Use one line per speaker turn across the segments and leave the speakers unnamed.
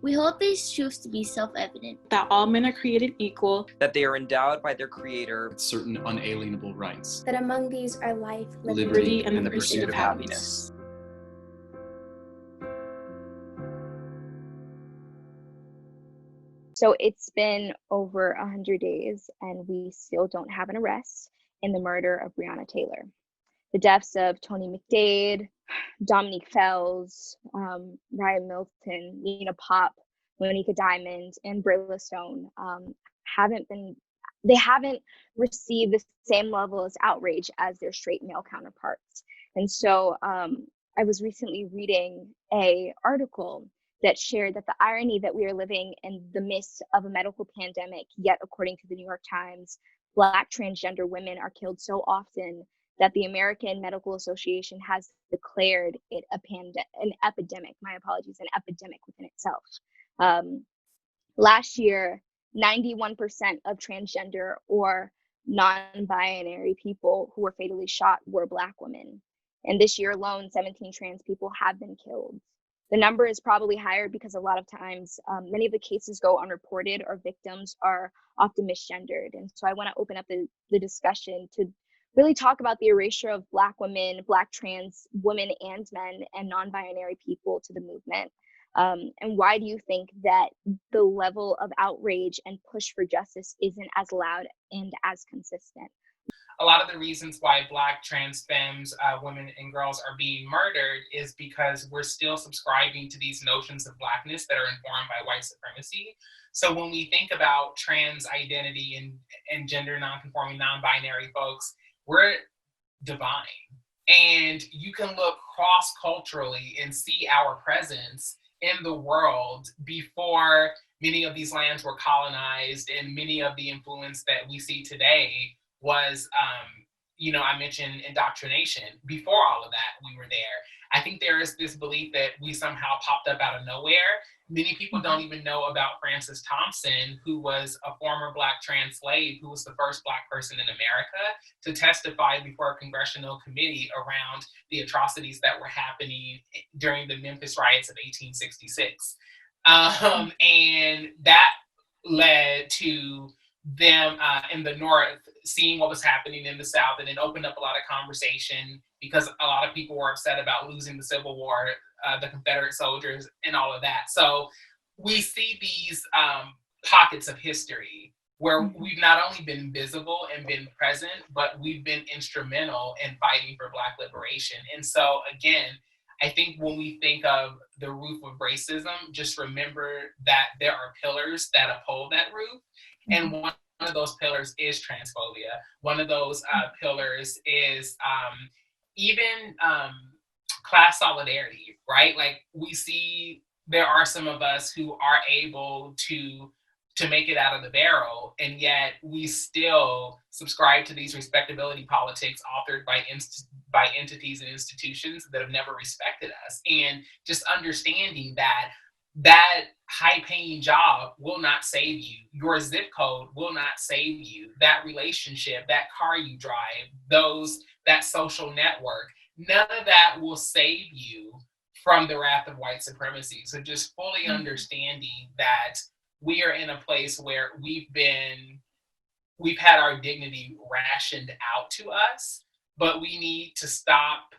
We hold these truths to be self-evident.
That all men are created equal.
That they are endowed by their Creator
with certain unalienable rights.
That among these are life,
liberty, and the pursuit of happiness.
So it's been over 100 days and we still don't have an arrest in the murder of Breonna Taylor. The deaths of Tony McDade, Dominique Fells, Ryan Milton, Nina Pop, Monica Diamond, and Brayla Stone haven't received the same level of outrage as their straight male counterparts. And so I was recently reading an article that shared that the irony that we are living in the midst of a medical pandemic, yet according to the New York Times, Black transgender women are killed so often that the American Medical Association has declared it an epidemic within itself. Last year, 91% of transgender or non-binary people who were fatally shot were Black women. And this year alone, 17 trans people have been killed. The number is probably higher because a lot of times many of the cases go unreported or victims are often misgendered. And so I want to open up the discussion to really talk about the erasure of Black women, Black trans women and men, and non-binary people to the movement. And why do you think that the level of outrage and push for justice isn't as loud and as consistent?
A lot of the reasons why Black trans femmes, women and girls are being murdered is because we're still subscribing to these notions of Blackness that are informed by white supremacy. So when we think about trans identity and gender nonconforming, non-binary folks, we're divine. And you can look cross-culturally and see our presence in the world before many of these lands were colonized, and many of the influence that we see today was, I mentioned indoctrination. Before all of that, we were there. I think there is this belief that we somehow popped up out of nowhere. Many people don't even know about Frances Thompson, who was a former Black trans slave, who was the first Black person in America to testify before a congressional committee around the atrocities that were happening during the Memphis riots of 1866. And that led to them in the North seeing what was happening in the South, and it opened up a lot of conversation because a lot of people were upset about losing the Civil War, the Confederate soldiers, and all of that. So we see these pockets of history where we've not only been visible and been present, but we've been instrumental in fighting for Black liberation. And so again, I think when we think of the roof of racism, just remember that there are pillars that uphold that roof. And one of those pillars is transphobia. One of those pillars is even class solidarity, right? Like we see there are some of us who are able to make it out of the barrel, and yet we still subscribe to these respectability politics authored by entities and institutions that have never respected us. And just understanding that high-paying job will not save you. Your zip code will not save you. That relationship, that car you drive, that social network, none of that will save you from the wrath of white supremacy. So just fully understanding that we are in a place where we've had our dignity rationed out to us, but we need to stop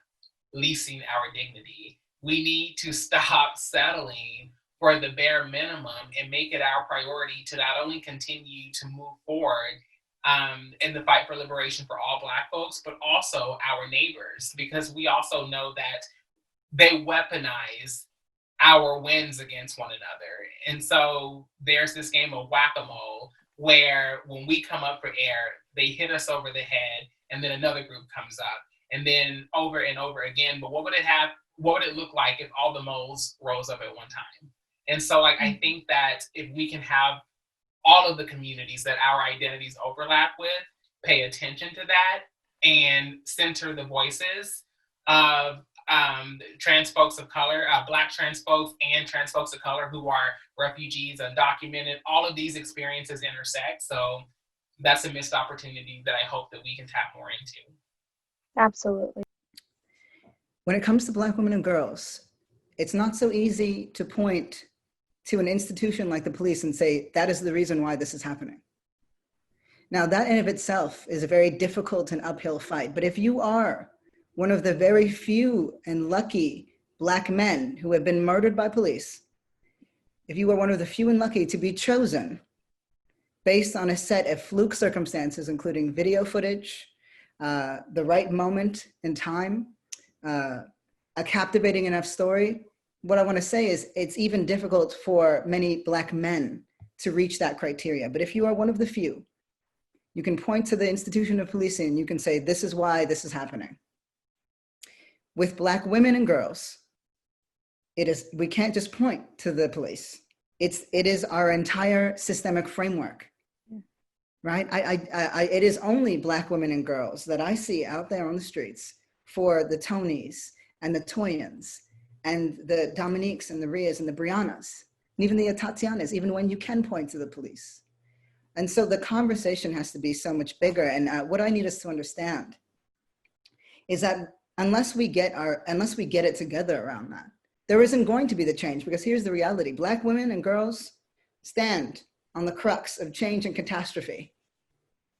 leasing our dignity. We need to stop settling for the bare minimum and make it our priority to not only continue to move forward in the fight for liberation for all Black folks, but also our neighbors, because we also know that they weaponize our wins against one another. And so there's this game of whack-a-mole where when we come up for air, they hit us over the head, and then another group comes up, and then over and over again. But what would it look like if all the moles rose up at one time? And so I think that if we can have all of the communities that our identities overlap with pay attention to that and center the voices of trans folks of color, Black trans folks and trans folks of color who are refugees, undocumented, all of these experiences intersect. So that's a missed opportunity that I hope that we can tap more into.
Absolutely.
When it comes to Black women and girls, it's not so easy to point
to an institution like the police and say, that is the reason why this is happening. Now, that in of itself is a very difficult and uphill fight. But if you are one of the very few and lucky Black men who have been murdered by police, if you are one of the few and lucky to be chosen based on a set of fluke circumstances, including video footage, the right moment in time, a captivating enough story, what I want to say is it's even difficult for many Black men to reach that criteria. But if you are one of the few, you can point to the institution of policing and you can say, this is why this is happening. With Black women and girls, we can't just point to the police. It is our entire systemic framework, right? It is only Black women and girls that I see out there on the streets for the Tonys and the Toyans and the Dominiques and the Rias and the Briannas, and even the Tatianas, even when you can point to the police. And so the conversation has to be so much bigger. And what I need us to understand is that unless we get it together around that, there isn't going to be the change, because here's the reality. Black women and girls stand on the crux of change and catastrophe.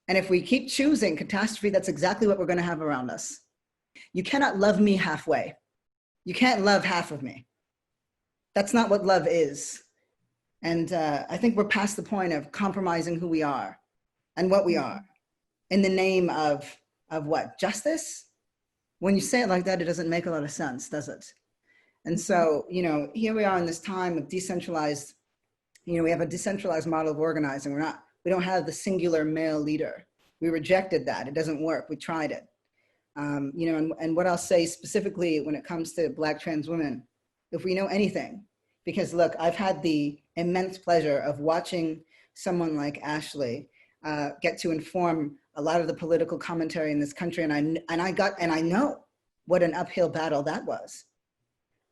And if we keep choosing catastrophe, that's exactly what we're going to have around us. You cannot love me halfway. You can't love half of me. That's not what love is. And I think we're past the point of compromising who we are and what we are in the name of what? Justice? When you say it like that, it doesn't make a lot of sense, does it? And so, here we are in this time of decentralized, we have a decentralized model of organizing. We don't have the singular male leader. We rejected that. It doesn't work. We tried it. And what I'll say specifically when it comes to Black trans women, if we know anything, because look, I've had the immense pleasure of watching someone like Ashlee get to inform a lot of the political commentary in this country, and I know what an uphill battle that was.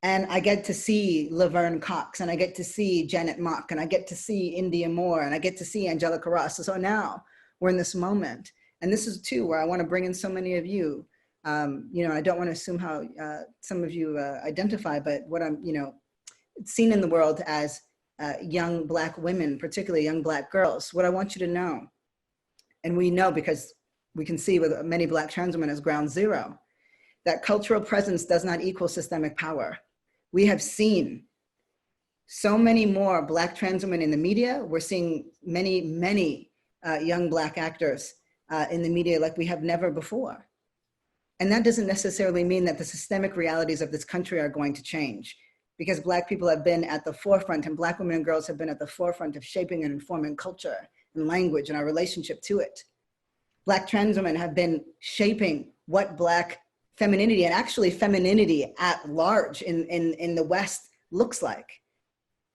And I get to see Laverne Cox, and I get to see Janet Mock, and I get to see India Moore, and I get to see Angelica Ross. So now we're in this moment, and this is too where I want to bring in so many of you. I don't want to assume how some of you identify, but what I'm, seen in the world as young Black women, particularly young Black girls. What I want you to know, and we know because we can see with many Black trans women as ground zero, that cultural presence does not equal systemic power. We have seen so many more Black trans women in the media. We're seeing many young Black actors in the media like we have never before. And that doesn't necessarily mean that the systemic realities of this country are going to change, because Black people have been at the forefront, and Black women and girls have been at the forefront of shaping and informing culture and language and our relationship to it. Black trans women have been shaping what Black femininity, and actually femininity at large in the West, looks like.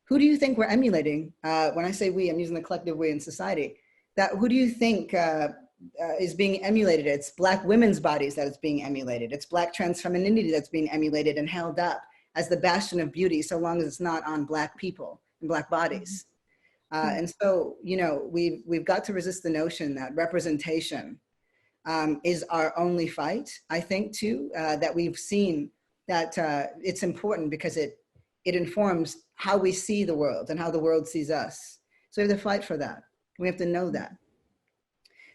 Who do you think we're emulating? When I say we, I'm using the collective we in society. Who do you think is being emulated? It's Black women's bodies that is being emulated. It's Black trans femininity that's being emulated and held up as the bastion of beauty, so long as it's not on Black people and Black bodies. And so, we've got to resist the notion that representation is our only fight. I think too, that we've seen that it's important because it informs how we see the world and how the world sees us. So we have to fight for that. We have to know that.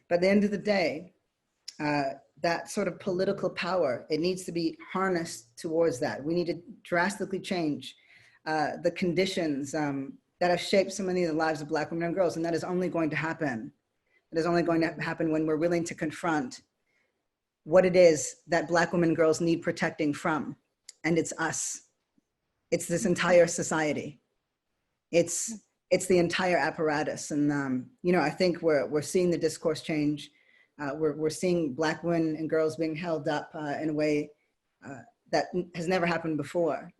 But at the end of the day, that sort of political power, it needs to be harnessed towards that. We need to drastically change the conditions that have shaped so many of the lives of Black women and girls, and that is only going to happen. It is only going to happen when we're willing to confront what it is that Black women and girls need protecting from. And it's us. It's this entire society. It's the entire apparatus. And, I think we're seeing the discourse change. We're seeing Black women and girls being held up in a way that has never happened before.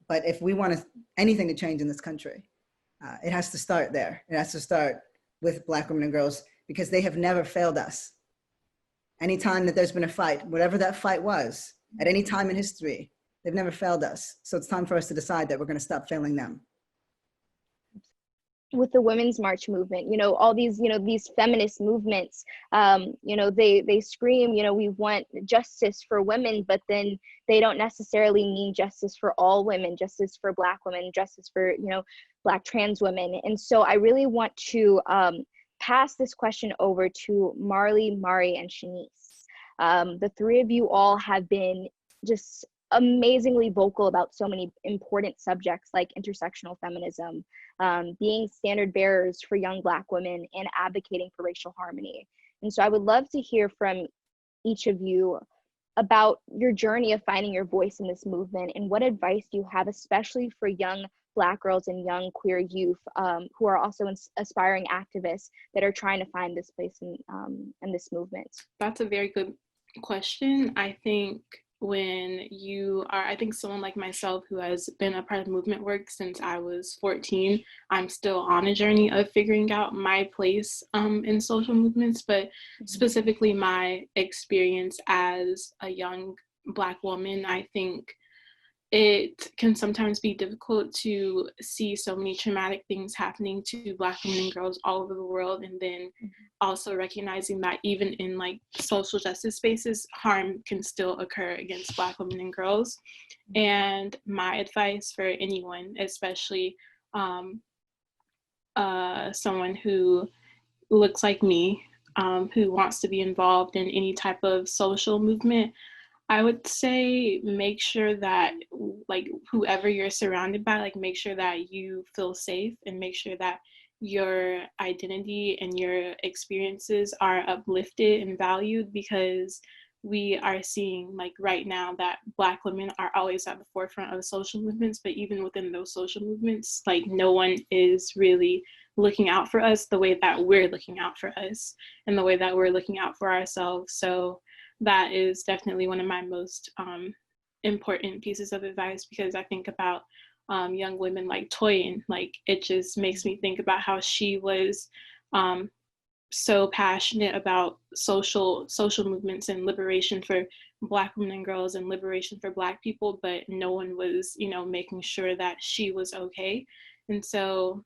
But if we want anything to change in this country, it has to start there. It has to start with Black women and girls, because they have never failed us. Anytime that there's been a fight, whatever that fight was, at any time in history, they've never failed us. So it's time for us to decide that we're going to stop failing them.
with the Women's March movement, you know, all these, you know, these feminist movements, you know, they scream, you know, we want justice for women, but then they don't necessarily mean justice for all women, justice for Black women, justice for, you know, Black trans women. And so I really want to pass this question over to Marley, Mari, and Chanice. The three of you all have been just amazingly vocal about so many important subjects like intersectional feminism, being standard bearers for young Black women, and advocating for racial harmony. And so I would love to hear from each of you about your journey of finding your voice in this movement, and what advice you have, especially for young Black girls and young queer youth who are also aspiring activists that are trying to find this place in this movement.
That's a very good question. I think when you are, I think someone like myself who has been a part of movement work since I was 14, I'm still on a journey of figuring out my place in social movements, but specifically my experience as a young Black woman, I think it can sometimes be difficult to see so many traumatic things happening to Black women and girls all over the world, and then also recognizing that even in like social justice spaces, harm can still occur against Black women and girls. And my advice for anyone, especially someone who looks like me, who wants to be involved in any type of social movement, I would say make sure that like whoever you're surrounded by, like make sure that you feel safe, and make sure that your identity and your experiences are uplifted and valued, because we are seeing like right now that Black women are always at the forefront of social movements, but even within those social movements, like no one is really looking out for us the way that we're looking out for us and the way that we're looking out for ourselves. So that is definitely one of my most important pieces of advice, because I think about young women like Toyin. Like it just makes me think about how she was so passionate about social movements and liberation for Black women and girls and liberation for Black people, but no one was, you know, making sure that she was okay. And so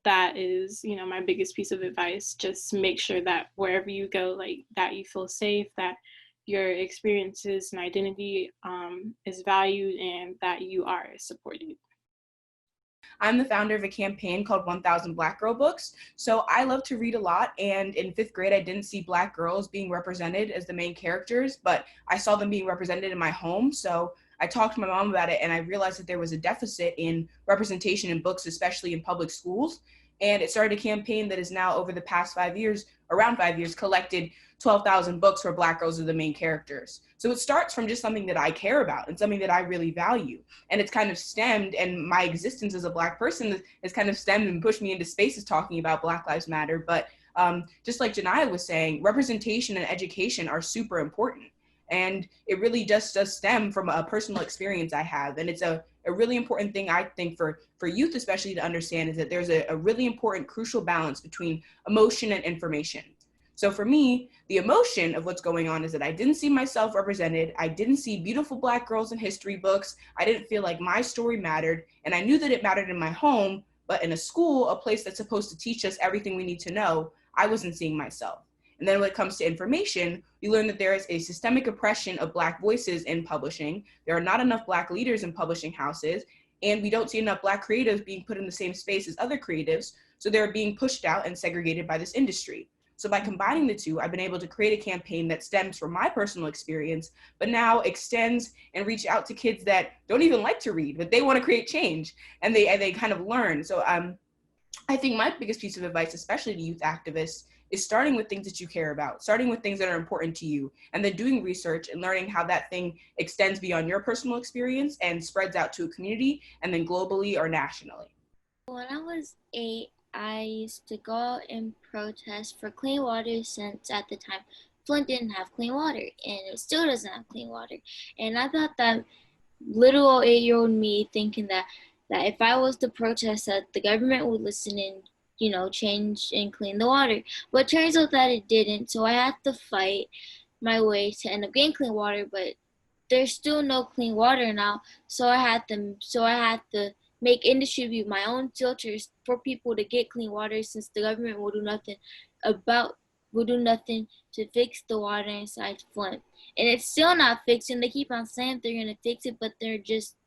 that is, you know, my biggest piece of advice. Just make sure that wherever you go, like that you feel safe, that your experiences and identity is valued, and that you are supported.
I'm the founder of a campaign called 1000 Black Girl Books. So I love to read a lot, and in 5th grade, I didn't see Black girls being represented as the main characters, but I saw them being represented in my home. So I talked to my mom about it, and I realized that there was a deficit in representation in books, especially in public schools. And it started a campaign that is now, over the past 5 years, around 5 years, collected 12,000 books where Black girls are the main characters. So it starts from just something that I care about and something that I really value. And it's kind of stemmed, and my existence as a Black person has kind of stemmed and pushed me into spaces talking about Black Lives Matter. But just like Janaya was saying, representation and education are super important. And it really just does stem from a personal experience I have. And it's a really important thing, I think, for youth especially to understand, is that there's a really important, crucial balance between emotion and information. So for me, the emotion of what's going on is that I didn't see myself represented. I didn't see beautiful Black girls in history books. I didn't feel like my story mattered. And I knew that it mattered in my home, but in a school, a place that's supposed to teach us everything we need to know, I wasn't seeing myself. And then when it comes to information, we learn that there is a systemic oppression of Black voices in publishing. There are not enough Black leaders in publishing houses, and we don't see enough Black creatives being put in the same space as other creatives. So they're being pushed out and segregated by this industry. So by combining the two, I've been able to create a campaign that stems from my personal experience, but now extends and reach out to kids that don't even like to read, but they want to create change, and they kind of learn. So I think my biggest piece of advice, especially to youth activists, is starting with things that you care about, starting with things that are important to you, and then doing research and learning how that thing extends beyond your personal experience and spreads out to a community, and then globally or nationally.
When I was 8, I used to go out and protest for clean water, since at the time Flint didn't have clean water, and it still doesn't have clean water. And I thought that little old 8-year-old me thinking that if I was to protest, that the government would listen and, you know, change and clean the water. But it turns out that it didn't, so I had to fight my way to end up getting clean water, but there's still no clean water now, so I had to make and distribute my own filters for people to get clean water, since the government will do nothing to fix the water inside Flint. And it's still not fixed, and they keep on saying they're gonna fix it, but they're just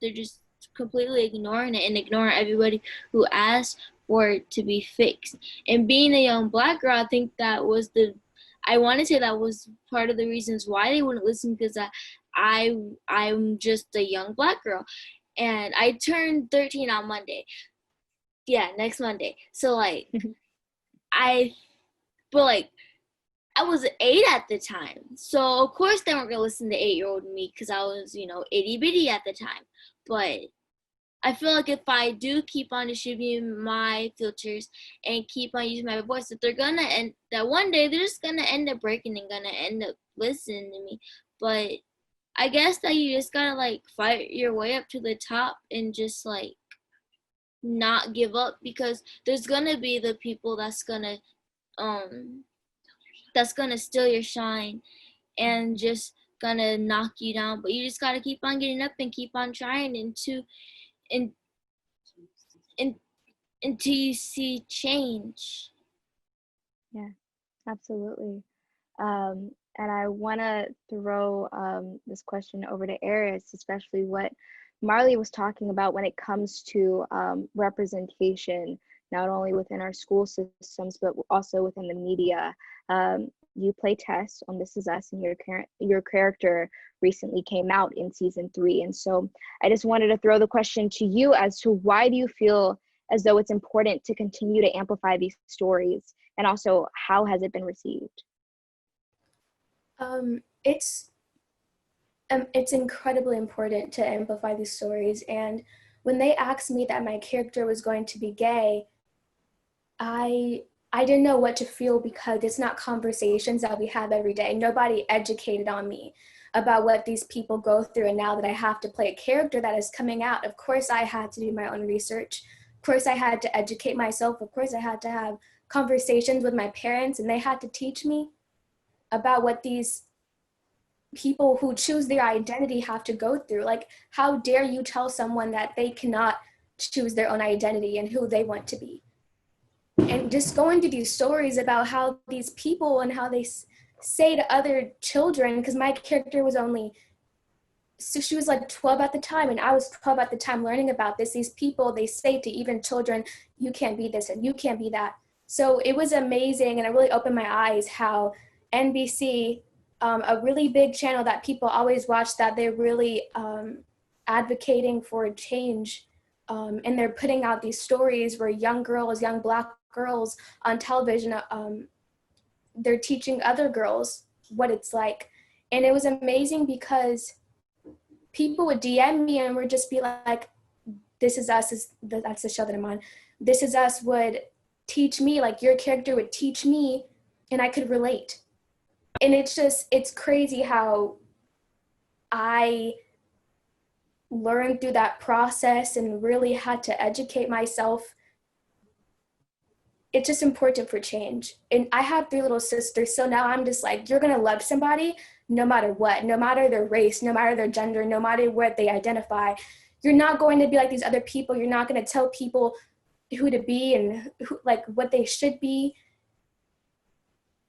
completely ignoring it and ignoring everybody who asked for it to be fixed. And being a young black girl, I think that was I want to say that was part of the reasons why they wouldn't listen, because I'm just a young black girl, and I turned 13 on Monday. Yeah, next Monday. So like, I was 8 at the time, so of course they weren't gonna listen to 8-year-old me, because I was, itty bitty at the time. But I feel like if I do keep on distributing my filters and keep on using my voice, that one day they're just gonna end up breaking and gonna end up listening to me. But I guess that you just gotta like fight your way up to the top and just like not give up, because there's gonna be the people that's gonna steal your shine and just gonna knock you down. But you just gotta keep on getting up and keep on trying until you see change.
Yeah, absolutely. And I want to throw this question over to Eris, especially what Marley was talking about when it comes to representation, not only within our school systems, but also within the media. You play Tess on This Is Us, and your character recently came out in season 3. And so I just wanted to throw the question to you as to why do you feel as though it's important to continue to amplify these stories, and also how has it been received?
It's incredibly important to amplify these stories. And when they asked me that my character was going to be gay, I didn't know what to feel, because it's not conversations that we have every day. Nobody educated on me about what these people go through. And now that I have to play a character that is coming out, of course I had to do my own research. Of course I had to educate myself. Of course I had to have conversations with my parents, and they had to teach me about what these people who choose their identity have to go through. Like, how dare you tell someone that they cannot choose their own identity and who they want to be? And just going through these stories about how these people and how they say to other children, because my character was so she was like 12 at the time, and I was 12 at the time learning about this. These people, they say to even children, you can't be this and you can't be that. So it was amazing, and it really opened my eyes how NBC, a really big channel that people always watch, that they're really advocating for change, and they're putting out these stories where young black girls on television, they're teaching other girls what it's like. And it was amazing because people would DM me and would just be like, This Is Us, that's the show that I'm on. This Is Us would teach me, like your character would teach me, and I could relate. And it's crazy how I learned through that process and really had to educate myself. It's just important for change. And I have 3 little sisters, so now I'm just like, you're gonna love somebody no matter what, no matter their race, no matter their gender, no matter what they identify. You're not going to be like these other people. You're not gonna tell people who to be and what they should be.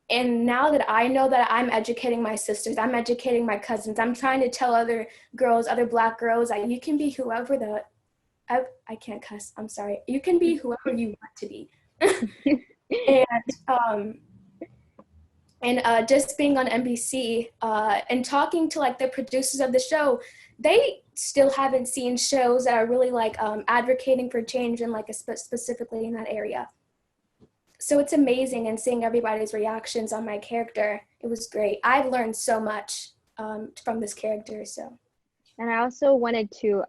And now that I know that I'm educating my sisters, I'm educating my cousins, I'm trying to tell other girls, other black girls, that you can be whoever I can't cuss, I'm sorry. You can be whoever you want to be. And just being on NBC and talking to like the producers of the show, they still haven't seen shows that are really like advocating for change and like specifically in that area. So it's amazing, and seeing everybody's reactions on my character, it was great. I've learned so much from this character. So.
And I also wanted to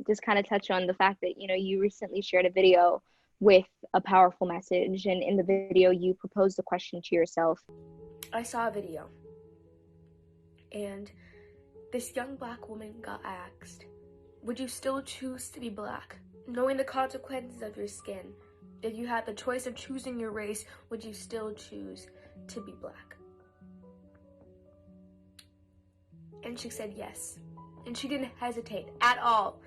just kind of touch on the fact that, you recently shared a video with a powerful message, and in the video you proposed the question to yourself.
I saw a video, and this young black woman got asked, would you still choose to be black, knowing the consequences of your skin? If you had the choice of choosing your race, would you still choose to be black? And she said yes. And she didn't hesitate at all.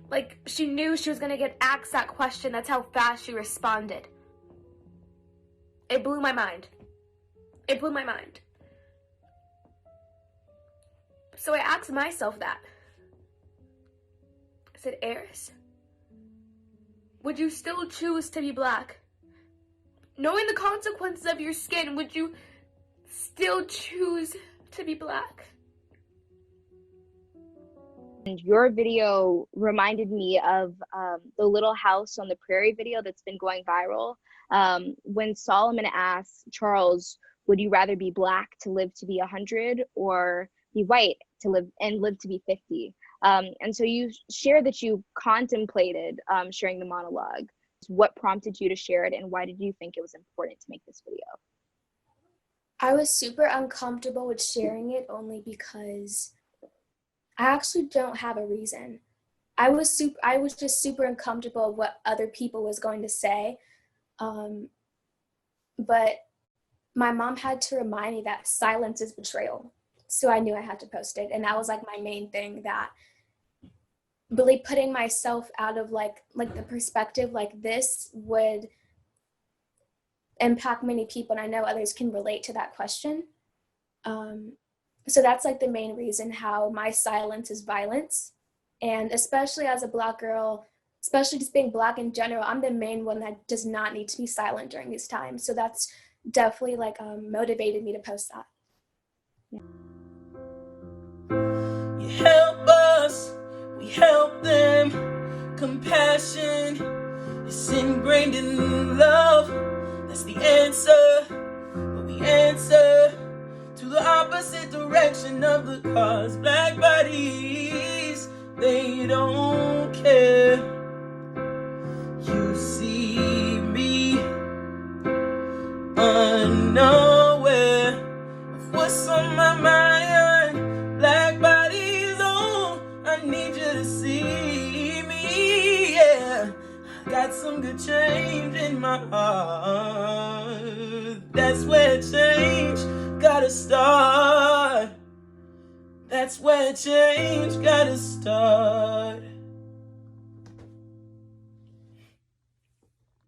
Like, she knew she was gonna get asked that question. That's how fast she responded. It blew my mind. It blew my mind. So I asked myself that. I said, Eris, would you still choose to be Black? Knowing the consequences of your skin, would you still choose to be Black?
And your video reminded me of the Little House on the Prairie video that's been going viral. When Solomon asks Charles, would you rather be Black to live to be 100 or be white to live to be 50? And so you shared that you contemplated sharing the monologue. What prompted you to share it, and why did you think it was important to make this video?
I was super uncomfortable with sharing it only because I actually don't have a reason. I was just super uncomfortable with what other people was going to say. But my mom had to remind me that silence is betrayal. So I knew I had to post it. And that was like my main thing, that really putting myself out of like the perspective like this would impact many people. And I know others can relate to that question. So that's like the main reason how my silence is violence. And especially as a Black girl, especially just being Black in general, I'm the main one that does not need to be silent during these times. So that's definitely like motivated me to post that.
You help us, we help them. Compassion is ingrained in love. That's the answer, but we answer to the opposite direction of the cause. Black bodies, they don't care. You see me unaware of what's on my mind. Black bodies, oh, I need you to see me, yeah. Got some good change in my heart. That's where change gotta start. That's where change gotta start.